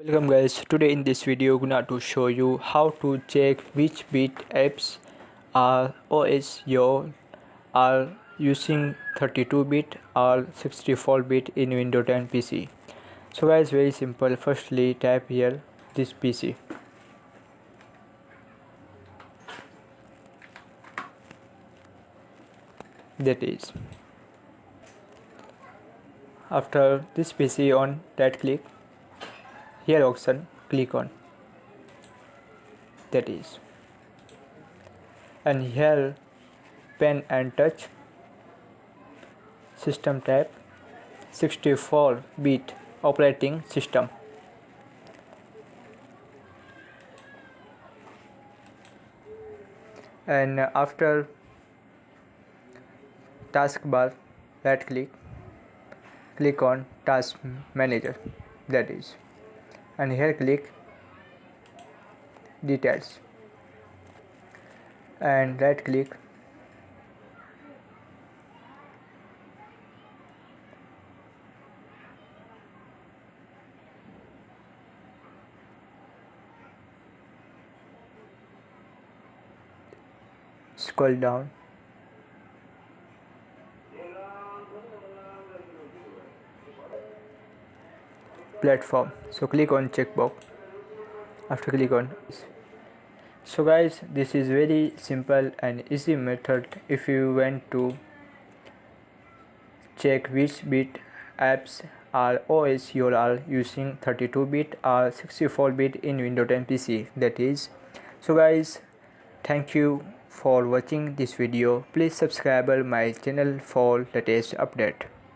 Welcome guys, today in this video gonna to show you how to check which bit apps are OS your are using 32-bit or 64-bit in Windows 10 PC. So guys, very simple. Firstly tap here this PC. That is. After this PC on that click here option click on that is, and here pen and touch system tab 64-bit operating system, and after taskbar right click on task manager, that is, and here click details and right click scroll down platform, so click on checkbox. After click on so guys, this is very simple and easy method if you want to check which bit apps are OS you are using 32-bit or 64-bit in Windows 10 PC, that is. So guys, thank you for watching this video. Please subscribe my channel for latest update.